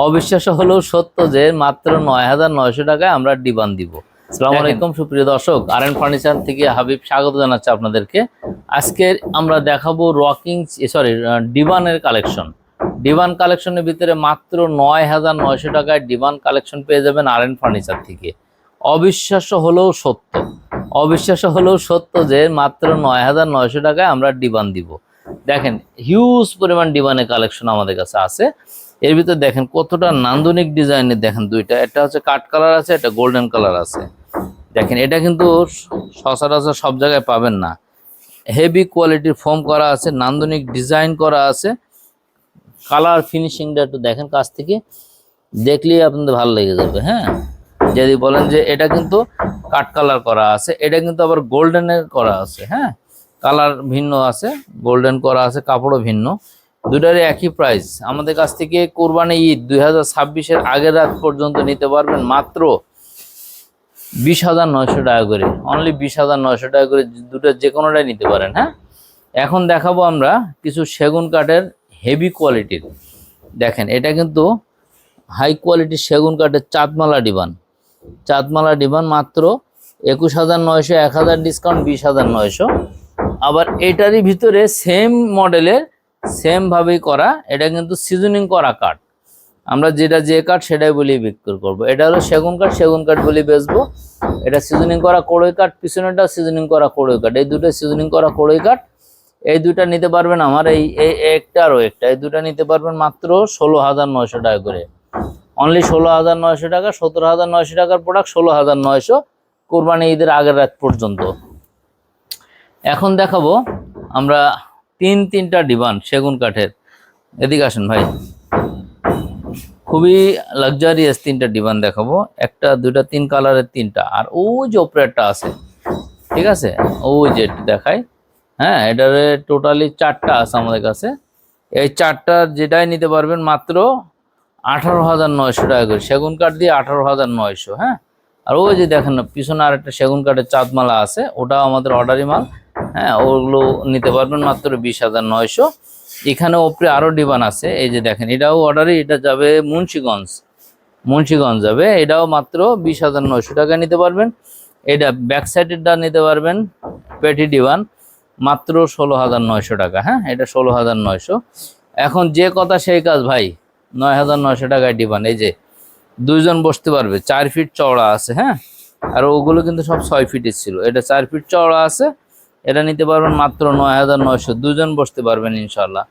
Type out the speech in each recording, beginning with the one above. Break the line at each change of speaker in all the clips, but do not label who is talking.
অবিশ্বাস্য হলেও সত্য যে মাত্র ৯,৯০০ টাকায় আমরা ডিভান দিব। আসসালামু আলাইকুম সুপ্রিয় দর্শক, আর.এন ফার্নিচার থেকে হাবিব স্বাগত জানাচ্ছি আপনাদেরকে। আজকে আমরা দেখাবো ডিভানের কালেকশন। ডিভান কালেকশনের ভিতরে মাত্র ৯,৯০০ টাকায় ডিভান কালেকশন পেয়ে যাবেন আর.এন ফার্নিচার থেকে। অবিশ্বাস্য হলেও সত্য, অবিশ্বাস্য হলেও সত্য যে মাত্র ৯,৯০০ টাকায় আমরা ডিভান দিব। দেখেন হিউজ পরিমাণ ডিভানের কালেকশন আমাদের কাছে আছে। এর ভিতরে দেখেন কতটা নান্দনিক ডিজাইনের, দেখেন দুইটা, এটা হচ্ছে কাট কালার আছে, এটা গোল্ডেন কালার আছে। দেখেন এটা কিন্তু সচরাচর সব জায়গায় পাবেন না। হেভি কোয়ালিটির ফোম করা আছে, নান্দনিক ডিজাইন করা আছে। কালার ফিনিশিংটা একটু দেখেন কাছ থেকে, দেখলেই আপনাদের ভালো লেগে যাবে। হ্যাঁ, যদি বলেন যে এটা কিন্তু কাট কালার করা আছে, এটা কিন্তু আবার গোল্ডেনের করা আছে। হ্যাঁ, কালার ভিন্ন আছে, গোল্ডেন করা আছে, কাপড়ও ভিন্ন। দুটারই একই প্রাইস। আমাদের কাছ থেকে কোরবানি ঈদ 2026-এর আগের রাত পর্যন্ত নিতে পারবেন মাত্র 20,900 টাকা করে, অনলি 20,900 টাকা করে। দুটো যে কোনোটাই নিতে পারেন। হ্যাঁ, এখন দেখাবো আমরা কিছু সেগুন কাঠের হেভি কোয়ালিটির। দেখেন এটা কিন্তু হাই কোয়ালিটির সেগুন কাঠের চাঁদমালা ডিভান। চাঁদমালা ডিভান মাত্র 21,900, 1,000 ডিসকাউন্ট 20,900। আবার এটারই ভিতরে সেম মডেলের সেম ভাবেই করা, এটা কিন্তু সিজনিং করা কাঠ। আমরা যেটা যে কাঠ সেটাই বলি বিক্রি করবো। এটা হলো সেগুন কাঠ, সেগুন কাঠ বলি বেচবো। এটা সিজনিং করা কড়ই কাঠ, পিছনেটা সিজনিং করা কড়ই কাঠ। এই দুটো সিজনিং করা কড়ই কাঠ। এই দুইটা নিতে পারবেন আমার এই একটা আরও একটা, এই দুটা নিতে পারবেন মাত্র 16,900 টাকা করে। অনলি 16,900 টাকা। 17,900 টাকার প্রোডাক্ট 16,900 কোরবানি ঈদের আগের রাত পর্যন্ত। এখন দেখাবো আমরা তিনটা ডিভান সেগুন কাঠের। এদিকে আসেন ভাই, খুবই লাক্সারিয়াস তিনটা ডিভান দেখাবো। একটা, দুইটা, তিন কালারের তিনটা। আর ওই যে ওপরেরটা আছে, ঠিক আছে, ওই যে দেখায়। হ্যাঁ, এটারে টোটালি 4টা আছে আমাদের কাছে। এই 4টা যেটাই নিতে পারবেন মাত্র 18,900 টাকা করে, সেগুন কাঠ দিয়ে 18,900। হ্যাঁ, আর ওই যে দেখেন না পিছনে আরেকটা সেগুন কাঠের চাঁদমালা আছে, ওটাও আমাদের অর্ডারি মাল। হ্যাঁ, ওগুলো নিতে পারবেন মাত্র 20,900। এখানে ওপরে আরও ডিভান আছে, এই যে দেখেন এটাও অর্ডারি, এটা যাবে মুন্সিগঞ্জ যাবে। এটাও মাত্র 20,900 টাকা নিতে পারবেন। এটা ব্যাক সাইডেরটা নিতে পারবেন পেটি ডিভান মাত্র 16,900 টাকা। হ্যাঁ, এটা 16,900। এখন যে কথা সেই কাজ ভাই, 9,900 টাকায় ডিভান। এই যে দুইজন বসতে পারবে, 4 ফিট চওড়া আছে। হ্যাঁ, আর ওগুলো কিন্তু সব 6 ফিটের ছিল, এটা 4 ফিট চওড়া আছে। এটা নিতে পারবেন মাত্র 9,900, দুজন বসতে পারবেন ইনশাল্লাহ।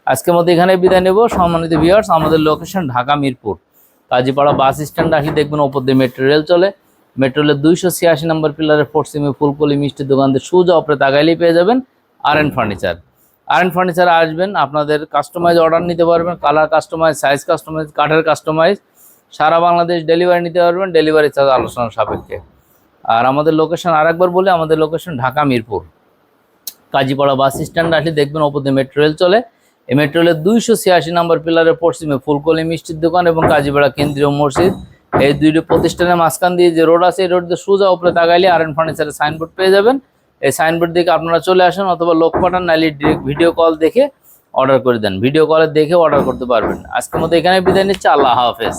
আজকের মধ্যে এখানে বিদায় নেব। সম্মানিত ভিউয়ার্স, আমাদের location Dhaka Mirpur Kazipara bus stand আসি দেখবেন ওপর দিয়ে মেট্রো রেল চলে। মেট্রো রেলের 286 নম্বর পিলারের পশ্চিমে ফুলকলি মিষ্টির দোকানদের সোজা উপরে তাকাইলেই পেয়ে যাবেন আর.এন ফার্নিচার। আর.এন ফার্নিচার আসবেন, আপনাদের কাস্টমাইজ অর্ডার নিতে পারবেন, কালার কাস্টমাইজ, সাইজ কাস্টমাইজ, কাঠের কাস্টমাইজ, সারা বাংলাদেশ ডেলিভারি নিতে পারবেন, ডেলিভারি চার্জ আলোচনার সাপেক্ষে। আর আমাদের লোকেশন আরেকবার বলে, আমাদের location Dhaka Mirpur Kazipara bus stand আসলে দেখবেন ওপর দিয়ে মেট্রো রেল চলে। এই মেট্রো রেলের 286 নম্বর পিলারের পশ্চিমে ফুলকলি মিষ্টির দোকান এবং কাজীপাড়া কেন্দ্রীয় মসজিদ, এই দুইটি প্রতিষ্ঠানের মাঝখান দিয়ে যে রোড আছে, এই রোড দিয়ে সোজা উপরে তাকাইলে আর.এন ফার্নিচারের সাইনবোর্ড পেয়ে যাবেন। এই সাইনবোর্ড দেখে আপনারা চলে আসেন, অথবা লোক পাঠান, নাইলে ডিরেক্ট ভিডিও কল দেখে অর্ডার করে দেন। ভিডিও কলে দেখে অর্ডার করতে পারবেন। আজকের মতো এখানে বিদায় নিচ্ছে। আল্লাহ হাফেজ।